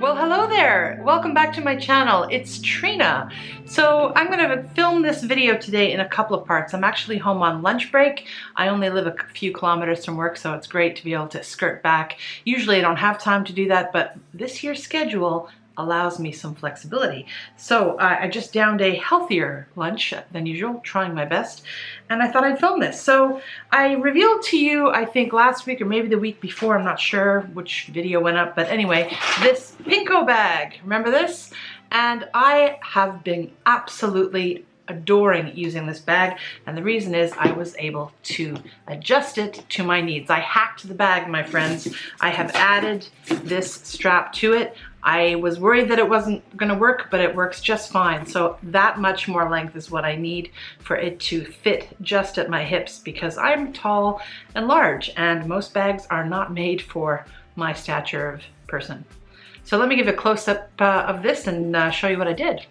Well, hello there. Welcome back to my channel. It's Trina. So I'm going to film this video today in a couple of parts. I'm actually home on lunch break. I only live a few kilometers from work, so it's great to be able to skirt back. Usually I don't have time to do that, but this year's schedule allows me some flexibility. So I just downed a healthier lunch than usual, trying my best, and I thought I'd film this. So I revealed to you, I think last week or maybe the week before, I'm not sure which video went up, but anyway, this Pinko bag, remember this? And I have been absolutely adoring using this bag, and the reason is I was able to adjust it to my needs. I hacked the bag, my friends. I have added this strap to it. I was worried that it wasn't going to work, but it works just fine. So that much more length is what I need for it to fit just at my hips, because I'm tall and large, and most bags are not made for my stature of person. So let me give a close-up of this and show you what I did.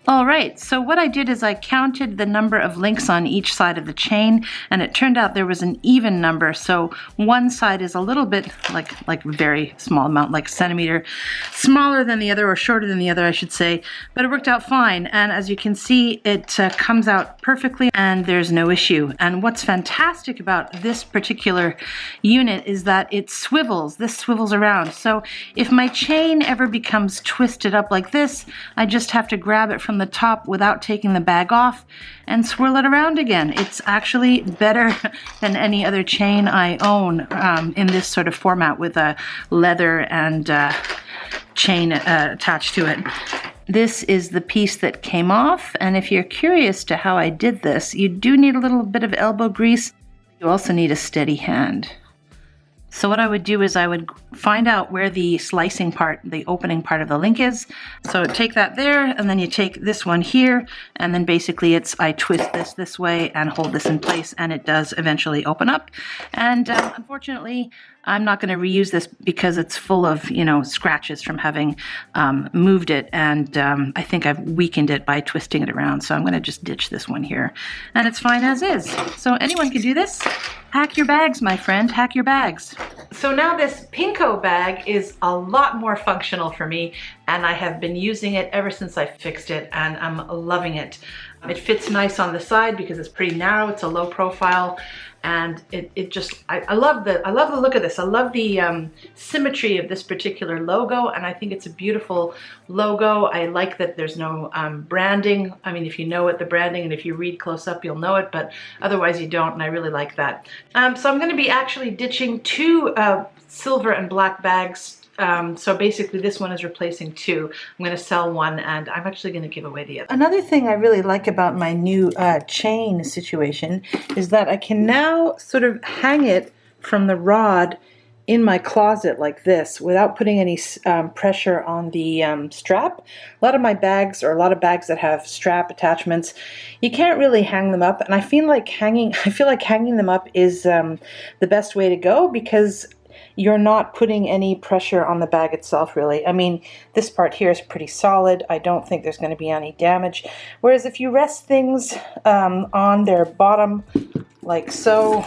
All right, so what I did is I counted the number of links on each side of the chain, and it turned out there was an even number. So one side is a little bit like very small amount, like a centimeter smaller than the other, or shorter than the other, I should say, but it worked out fine. And as you can see, it comes out perfectly and there's no issue. And what's fantastic about this particular unit is that it swivels. This swivels around. So if my chain ever becomes twisted up like this, I just have to grab it from the top without taking the bag off and swirl it around again. It's actually better than any other chain I own in this sort of format, with a leather and chain attached to it. This is the piece that came off, and if you're curious to how I did this, you do need a little bit of elbow grease. You also need a steady hand. So what I would do is I would find out where the slicing part, the opening part of the link is. So take that there, and then you take this one here, and then basically I twist this way and hold this in place, and it does eventually open up. And unfortunately, I'm not going to reuse this because it's full of, scratches from having moved it, and I think I've weakened it by twisting it around. So I'm going to just ditch this one here, and it's fine as is. So anyone can do this. Hack your bags, my friend, hack your bags. So now this Pinko bag is a lot more functional for me, and I have been using it ever since I fixed it, and I'm loving it. It fits nice on the side because it's pretty narrow, it's a low profile, and I love the look of this. I love the symmetry of this particular logo, and I think it's a beautiful logo. I like that there's no branding. I mean, if you know it, the branding, and if you read close up, you'll know it, but otherwise you don't, and I really like that. So I'm going to be actually ditching two silver and black bags. So basically this one is replacing two. I'm going to sell one, and I'm actually going to give away the other. Another thing I really like about my new chain situation is that I can now sort of hang it from the rod in my closet like this without putting any pressure on the strap. A lot of my bags, or a lot of bags that have strap attachments, you can't really hang them up, and I feel like hanging them up is the best way to go, because you're not putting any pressure on the bag itself, really. I mean, this part here is pretty solid. I don't think there's going to be any damage. Whereas if you rest things on their bottom, like so,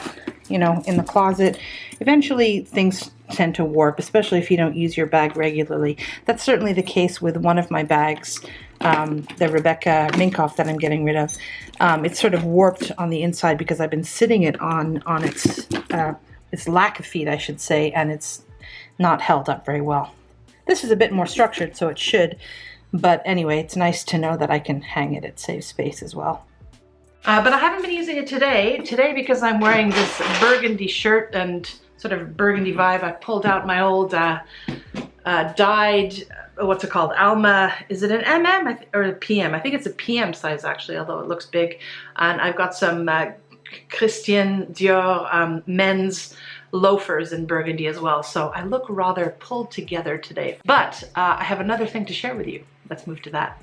in the closet, eventually things tend to warp, especially if you don't use your bag regularly. That's certainly the case with one of my bags, the Rebecca Minkoff that I'm getting rid of. It's sort of warped on the inside because I've been sitting it on its lack of feet, I should say, and it's not held up very well. This is a bit more structured, so it should, but anyway, it's nice to know that I can hang it. It saves space as well. But I haven't been using it today because I'm wearing this burgundy shirt and sort of burgundy vibe. I pulled out my old dyed, what's it called, Alma, is it an MM or a PM? I think it's a PM size actually, although it looks big. And I've got some Christian Dior men's loafers in burgundy as well, so I look rather pulled together today. But I have another thing to share with you. Let's move to that.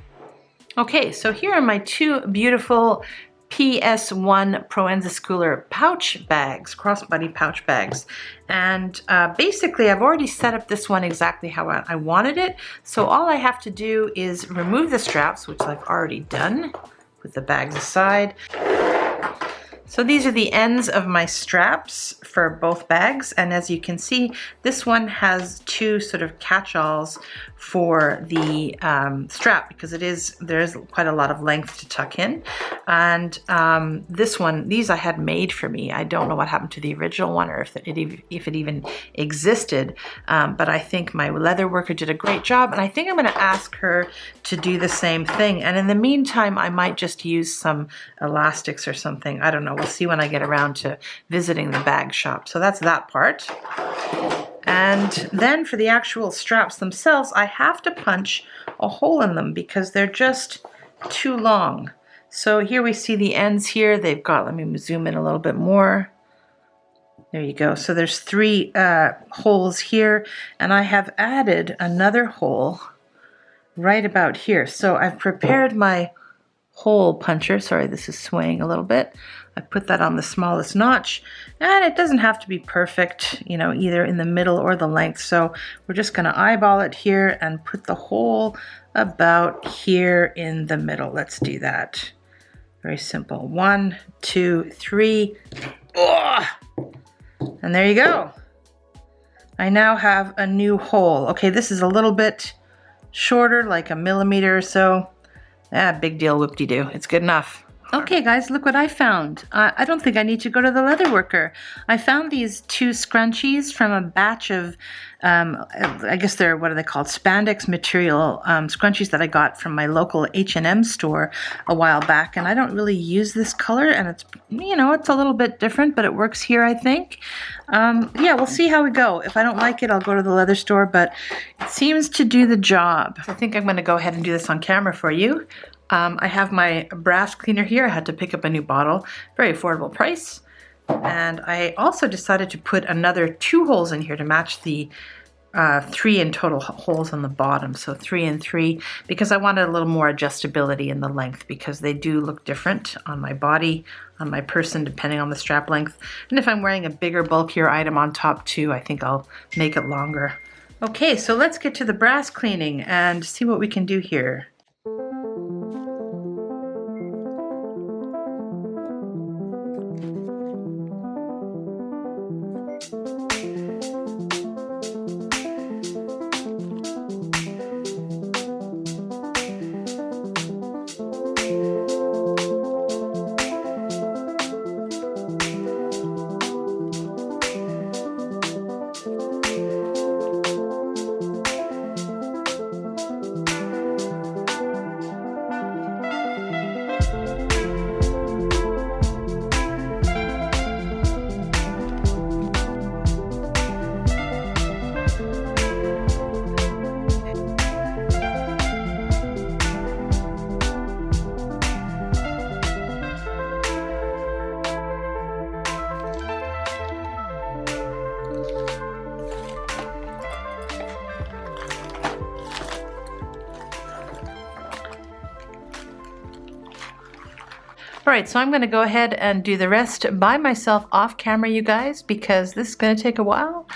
Okay, so here are my two beautiful PS1 Proenza Schouler pouch bags, crossbody pouch bags. And basically I've already set up this one exactly how I wanted it, so all I have to do is remove the straps, which I've already done, put the bags aside. So these are the ends of my straps for both bags, and as you can see, this one has two sort of catch-alls for the strap because there is quite a lot of length to tuck in. And this one, these I had made for me. I don't know what happened to the original one or if it even existed, but I think my leather worker did a great job, and I think I'm going to ask her to do the same thing. And in the meantime, I might just use some elastics or something. I don't know. We'll see when I get around to visiting the bag shop. So that's that part. And then for the actual straps themselves, I have to punch a hole in them because they're just too long. So here we see the ends here. They've got, let me zoom in a little bit more. There you go. So there's three holes here, and I have added another hole right about here. So I've prepared my hole puncher. Sorry, this is swaying a little bit. I put that on the smallest notch, and it doesn't have to be perfect, you know, either in the middle or the length. So we're just going to eyeball it here and put the hole about here in the middle. Let's do that. Very simple. 1, 2, 3. Ugh! And there you go. I now have a new hole. Okay, this is a little bit shorter, like a millimeter or so. Big deal, whoop-de-doo. It's good enough. Okay guys, look what I found. I don't think I need to go to the leather worker. I found these two scrunchies from a batch of, I guess they're, what are they called? Spandex material scrunchies that I got from my local H&M store a while back. And I don't really use this color, and it's, you know, it's a little bit different, but it works here, I think. Yeah, we'll see how we go. If I don't like it, I'll go to the leather store, but it seems to do the job. I think I'm going to go ahead and do this on camera for you. I have my brass cleaner here. I had to pick up a new bottle, very affordable price. And I also decided to put another 2 holes in here to match the 3 in total holes on the bottom. So 3 and 3, because I wanted a little more adjustability in the length, because they do look different on my body, on my person, depending on the strap length. And if I'm wearing a bigger, bulkier item on top too, I think I'll make it longer. Okay, so let's get to the brass cleaning and see what we can do here. All right, so I'm going to go ahead and do the rest by myself off camera, you guys, because this is going to take a while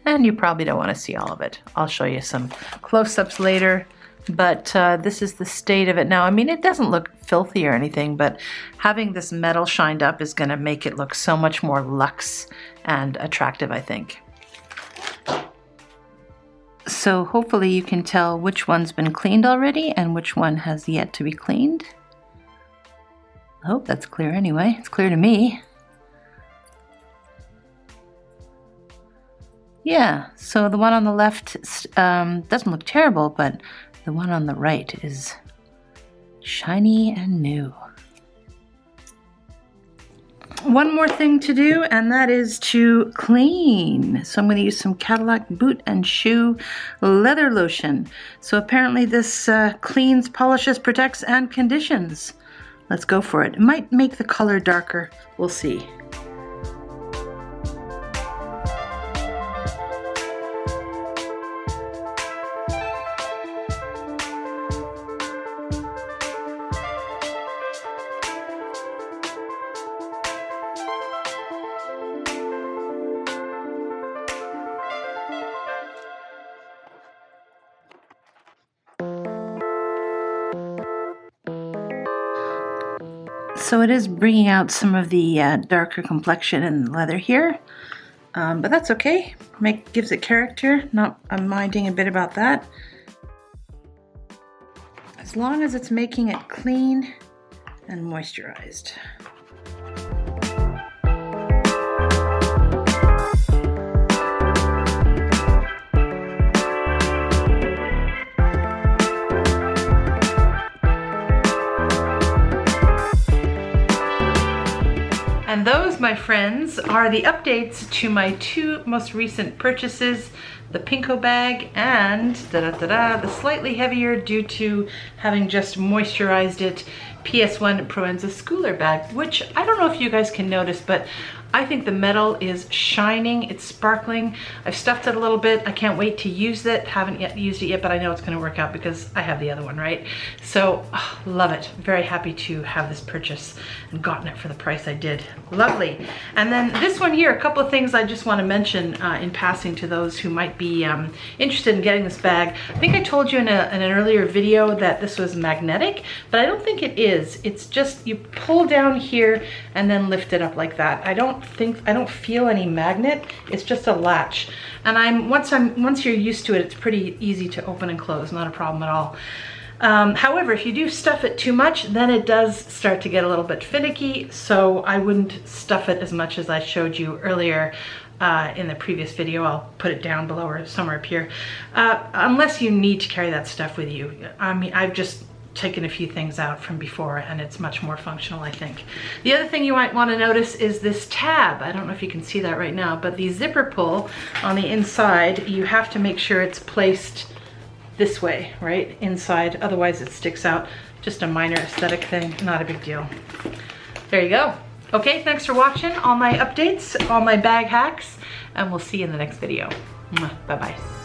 and you probably don't want to see all of it. I'll show you some close-ups later, but this is the state of it now. I mean, it doesn't look filthy or anything, but having this metal shined up is going to make it look so much more luxe and attractive, I think. So hopefully you can tell which one's been cleaned already and which one has yet to be cleaned. I hope that's clear anyway. It's clear to me. Yeah, so the one on the left doesn't look terrible, but the one on the right is shiny and new. One more thing to do, and that is to clean. So I'm going to use some Cadillac boot and shoe leather lotion. So apparently this cleans, polishes, protects, and conditions. Let's go for it. It might make the color darker. We'll see. So it is bringing out some of the darker complexion in the leather here, but that's okay. Gives it character. I'm minding a bit about that. As long as it's making it clean and moisturized. And those, my friends, are the updates to my two most recent purchases, the Pinko bag and the slightly heavier due to having just moisturized it, PS1 Proenza Schouler bag, which I don't know if you guys can notice, but I think the metal is shining, it's sparkling. I've stuffed it a little bit. I can't wait to use it. Haven't yet used it yet, but I know it's gonna work out because I have the other one, right? So, love it. Very happy to have this purchase and gotten it for the price I did. Lovely. And then this one here, a couple of things I just wanna mention in passing to those who might be interested in getting this bag. I think I told you in an earlier video that this was magnetic, but I don't think it is. It's just, you pull down here and then lift it up like that. I don't feel any magnet. It's just a latch. And once you're used to it, it's pretty easy to open and close, not a problem at all. However, if you do stuff it too much, then it does start to get a little bit finicky, so I wouldn't stuff it as much as I showed you earlier in the previous video. I'll put it down below or somewhere up here. Unless you need to carry that stuff with you. I mean, I've just taken a few things out from before and it's much more functional, I think. The other thing you might want to notice is this tab. I don't know if you can see that right now, but the zipper pull on the inside, you have to make sure it's placed this way, right? Inside, otherwise it sticks out. Just a minor aesthetic thing, not a big deal. There you go. Okay, thanks for watching all my updates, all my bag hacks, and we'll see you in the next video. Bye-bye.